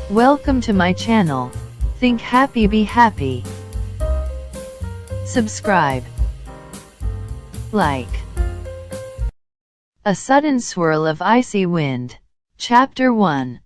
Welcome to my channel. Think happy, be happy. Subscribe. Like. A sudden swirl of icy wind. Chapter 1.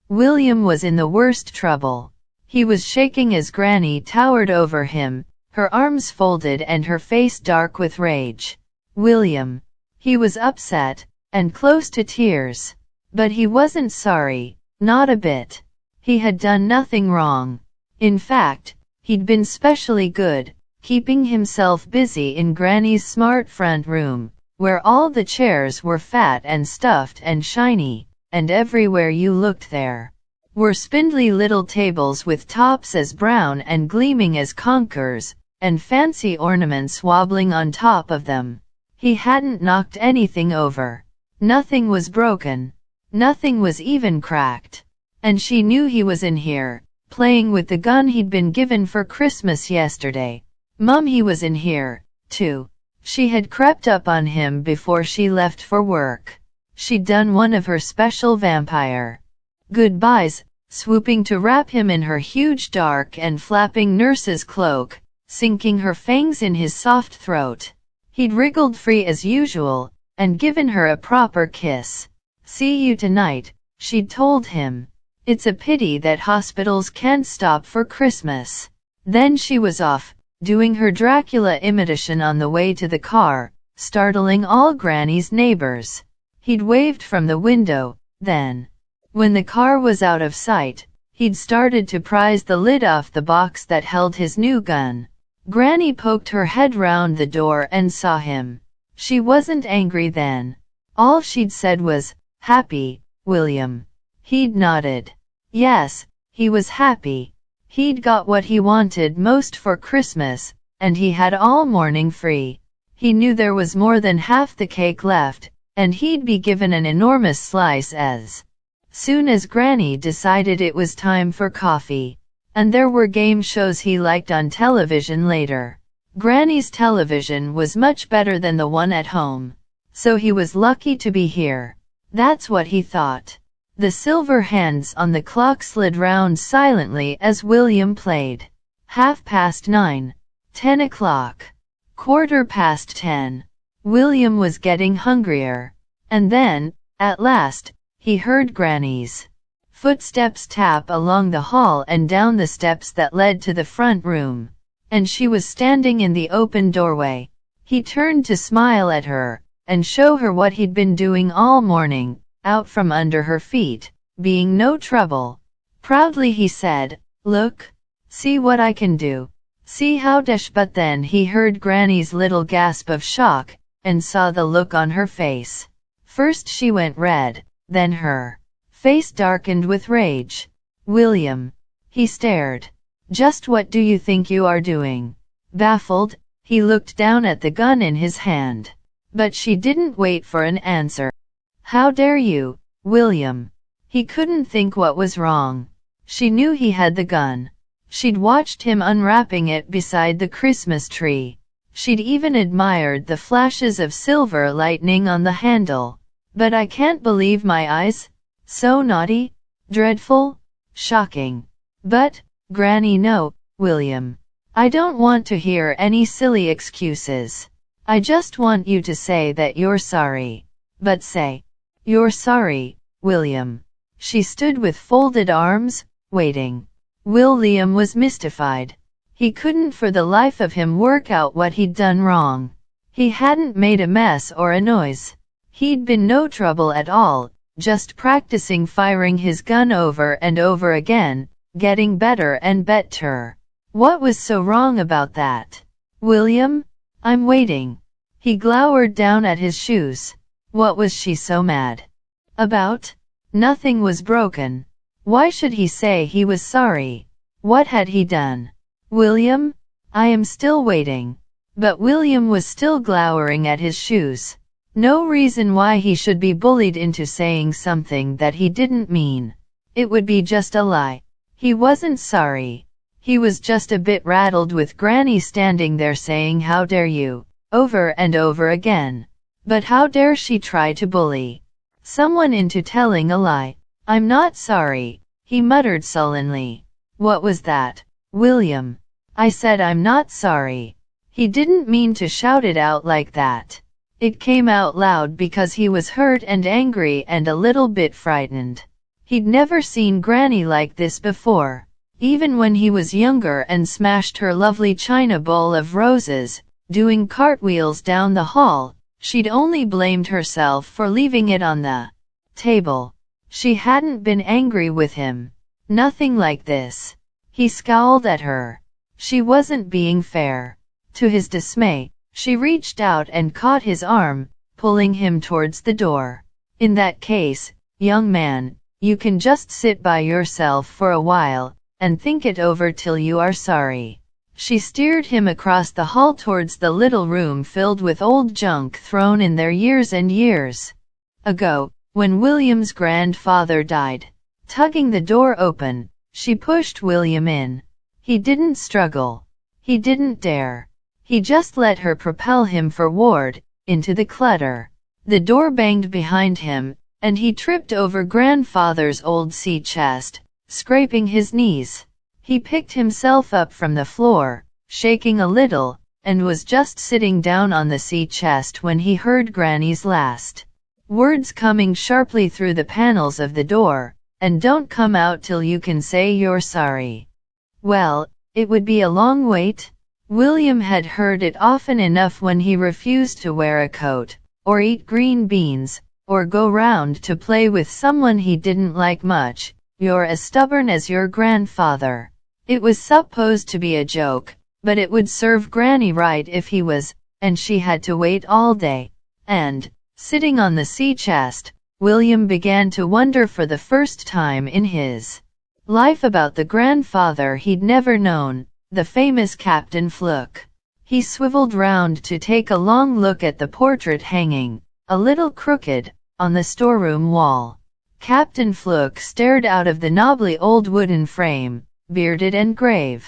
William was in the worst trouble. He was shaking as Granny towered over him, her arms folded and her face dark with rage. William. He was upset, and close to tears. But he wasn't sorry, not a bit. He had done nothing wrong. In fact, he'd been specially good, keeping himself busy in Granny's smart front room, where all the chairs were fat and stuffed and shiny, and everywhere you looked there were spindly little tables with tops as brown and gleaming as conkers, and fancy ornaments wobbling on top of them. He hadn't knocked anything over. Nothing was broken. Nothing was even cracked. And she knew he was in here, playing with the gun he'd been given for Christmas yesterday. Mum, he was in here, too. She had crept up on him before she left for work. She'd done one of her special vampire goodbyes, swooping to wrap him in her huge dark and flapping nurse's cloak, sinking her fangs in his soft throat. He'd wriggled free as usual, and given her a proper kiss. "See you tonight," she'd told him. "It's a pity that hospitals can't stop for Christmas." Then she was off, doing her Dracula imitation on the way to the car, startling all Granny's neighbors. He'd waved from the window, then, when the car was out of sight, he'd started to prise the lid off the box that held his new gun. Granny poked her head round the door and saw him. She wasn't angry then. All she'd said was, "Happy, William?" He'd nodded. Yes, he was happy. He'd got what he wanted most for Christmas, and he had all morning free. He knew there was more than half the cake left, and he'd be given an enormous slice as soon as Granny decided it was time for coffee. And there were game shows he liked on television later. Granny's television was much better than the one at home. So he was lucky to be here. That's what he thought. The silver hands on the clock slid round silently as William played. 9:30. 10 o'clock. 10:15. William was getting hungrier. And then, at last, he heard Granny's footsteps tap along the hall and down the steps that led to the front room. And she was standing in the open doorway. He turned to smile at her, and show her what he'd been doing all morning, out from under her feet, being no trouble. Proudly he said, "Look, see what I can do. See how dash." But then he heard Granny's little gasp of shock, and saw the look on her face. First she went red, then her face darkened with rage. "William." He stared. "Just what do you think you are doing?" Baffled, he looked down at the gun in his hand. But she didn't wait for an answer. "How dare you, William?" He couldn't think what was wrong. She knew he had the gun. She'd watched him unwrapping it beside the Christmas tree. She'd even admired the flashes of silver lightning on the handle. "But I can't believe my eyes. So naughty, dreadful, shocking." "But, Granny, no, William. I don't want to hear any silly excuses. I just want you to say that you're sorry. But say, you're sorry, William." She stood with folded arms, waiting. William was mystified. He couldn't for the life of him work out what he'd done wrong. He hadn't made a mess or a noise. He'd been no trouble at all, just practicing firing his gun over and over again, getting better and better. What was so wrong about that? "William? I'm waiting." He glowered down at his shoes. What was she so mad about? Nothing was broken. Why should he say he was sorry? What had he done? "William? I am still waiting." But William was still glowering at his shoes. No reason why he should be bullied into saying something that he didn't mean. It would be just a lie. He wasn't sorry. He was just a bit rattled with Granny standing there saying "How dare you?" over and over again. But how dare she try to bully someone into telling a lie? "I'm not sorry," he muttered sullenly. What was that, William? I said I'm not sorry. He didn't mean to shout it out like that. It came out loud because he was hurt and angry and a little bit frightened. He'd never seen Granny like this before. Even when he was younger and smashed her lovely china bowl of roses, doing cartwheels down the hall, she'd only blamed herself for leaving it on the table. She hadn't been angry with him. Nothing like this. He scowled at her. She wasn't being fair. To his dismay, she reached out and caught his arm, pulling him towards the door. In that case, young man, you can just sit by yourself for a while, and think it over till you are sorry. She steered him across the hall towards the little room filled with old junk thrown in there years and years ago, when William's grandfather died. Tugging the door open, she pushed William in. He didn't struggle. He didn't dare. He just let her propel him forward, into the clutter. The door banged behind him, and he tripped over grandfather's old sea chest, scraping his knees. He picked himself up from the floor, shaking a little, and was just sitting down on the sea chest when he heard Granny's last words coming sharply through the panels of the door, and don't come out till you can say you're sorry. Well, it would be a long wait. William had heard it often enough when he refused to wear a coat, or eat green beans, or go round to play with someone he didn't like much. You're as stubborn as your grandfather. It was supposed to be a joke, but it would serve Granny right if he was, and she had to wait all day. And, sitting on the sea chest, William began to wonder for the first time in his life about the grandfather he'd never known, the famous Captain Fluke. He swiveled round to take a long look at the portrait hanging, a little crooked, on the storeroom wall. Captain Fluke stared out of the knobbly old wooden frame, bearded and grave.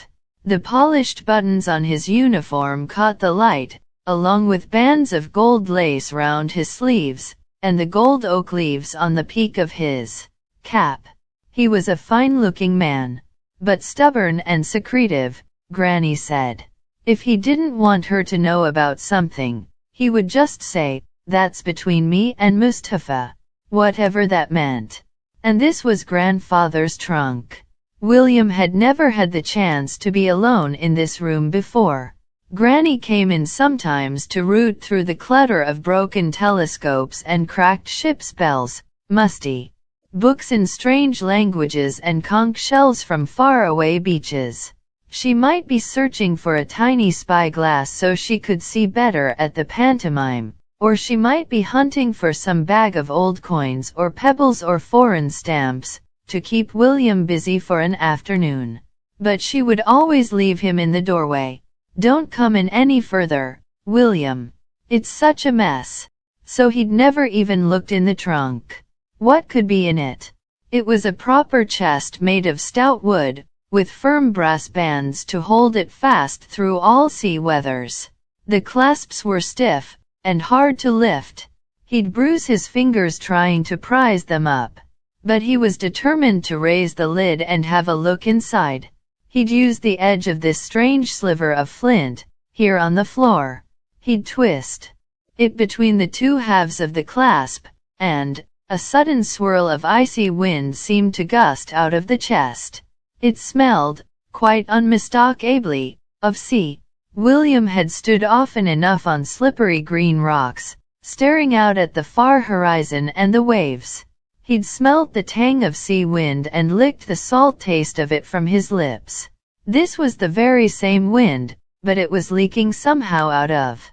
The polished buttons on his uniform caught the light, along with bands of gold lace round his sleeves, and the gold oak leaves on the peak of his cap. He was a fine-looking man, but stubborn and secretive, Granny said. If he didn't want her to know about something, he would just say, "That's between me and Mustafa," whatever that meant. And this was grandfather's trunk. William had never had the chance to be alone in this room before. Granny came in sometimes to root through the clutter of broken telescopes and cracked ship's bells, musty books in strange languages and conch shells from faraway beaches. She might be searching for a tiny spyglass so she could see better at the pantomime, or she might be hunting for some bag of old coins or pebbles or foreign stamps, to keep William busy for an afternoon. But she would always leave him in the doorway. "Don't come in any further, William. It's such a mess." So he'd never even looked in the trunk. What could be in it? It was a proper chest made of stout wood, with firm brass bands to hold it fast through all sea weathers. The clasps were stiff, and hard to lift. He'd bruise his fingers trying to prise them up. But he was determined to raise the lid and have a look inside. He'd use the edge of this strange sliver of flint, here on the floor. He'd twist it between the two halves of the clasp, and a sudden swirl of icy wind seemed to gust out of the chest. It smelled, quite unmistakably, of sea. William had stood often enough on slippery green rocks, staring out at the far horizon and the waves. He'd smelt the tang of sea wind and licked the salt taste of it from his lips. This was the very same wind, but it was leaking somehow out of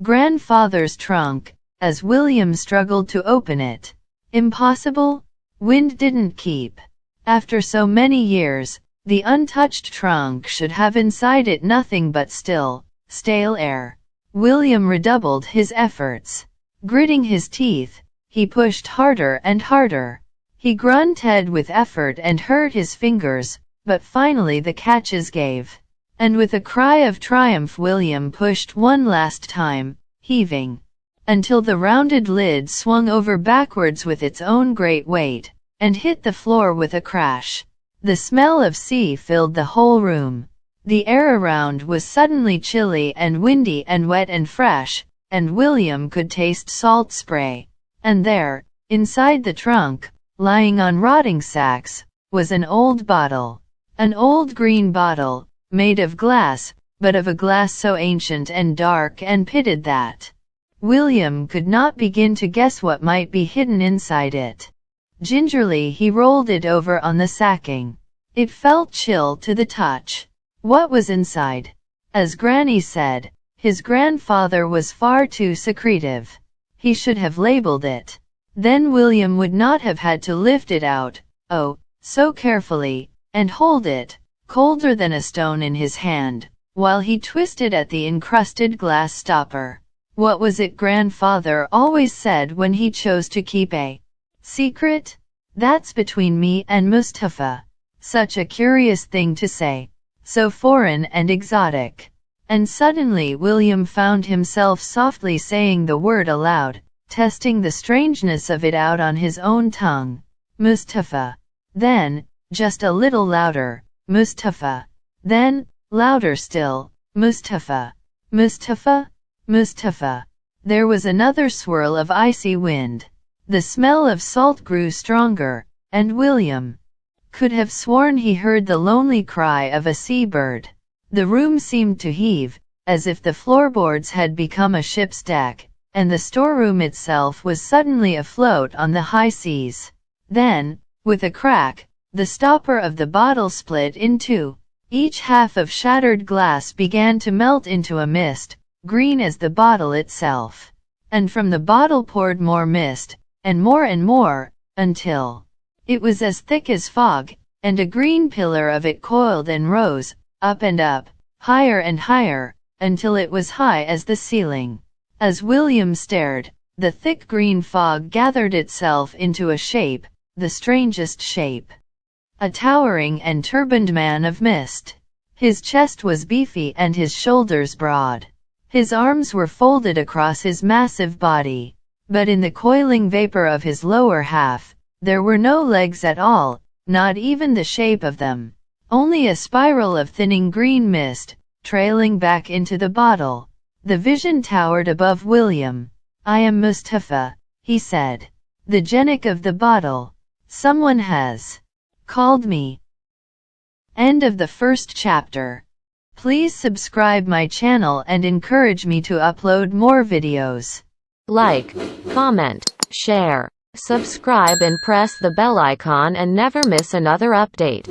grandfather's trunk, as William struggled to open it. Impossible? Wind didn't keep. After so many years, the untouched trunk should have inside it nothing but still, stale air. William redoubled his efforts. Gritting his teeth, he pushed harder and harder. He grunted with effort and hurt his fingers, but finally the catches gave. And with a cry of triumph William pushed one last time, heaving, until the rounded lid swung over backwards with its own great weight. and hit the floor with a crash. The smell of sea filled the whole room. The air around was suddenly chilly and windy and wet and fresh, and William could taste salt spray. And there, inside the trunk, lying on rotting sacks, was an old bottle. An old green bottle, made of glass, but of a glass so ancient and dark and pitted that William could not begin to guess what might be hidden inside it. Gingerly he rolled it over on the sacking. It felt chill to the touch. What was inside? As Granny said, his grandfather was far too secretive. He should have labeled it. Then William would not have had to lift it out, oh, so carefully, and hold it, colder than a stone in his hand, while he twisted at the encrusted glass stopper. What was it grandfather always said when he chose to keep a secret? That's between me and Mustafa. Such a curious thing to say. So foreign and exotic. And suddenly William found himself softly saying the word aloud, testing the strangeness of it out on his own tongue. Mustafa. Then, just a little louder, Mustafa. Then, louder still, Mustafa. Mustafa? Mustafa. There was another swirl of icy wind. The smell of salt grew stronger, and William could have sworn he heard the lonely cry of a seabird. The room seemed to heave, as if the floorboards had become a ship's deck, and the storeroom itself was suddenly afloat on the high seas. Then, with a crack, the stopper of the bottle split in two. Each half of shattered glass began to melt into a mist, green as the bottle itself. And from the bottle poured more mist, and more, until it was as thick as fog, and a green pillar of it coiled and rose, up and up, higher and higher, until it was high as the ceiling. As William stared, the thick green fog gathered itself into a shape, the strangest shape. A towering and turbaned man of mist. His chest was beefy and his shoulders broad. His arms were folded across his massive body. But in the coiling vapor of his lower half, there were no legs at all, not even the shape of them. Only a spiral of thinning green mist, trailing back into the bottle. The vision towered above William. I am Mustafa, he said. The genic of the bottle. Someone has called me. End of the first chapter. Please subscribe my channel and encourage me to upload more videos. Like, comment, share, subscribe and press the bell icon and never miss another update.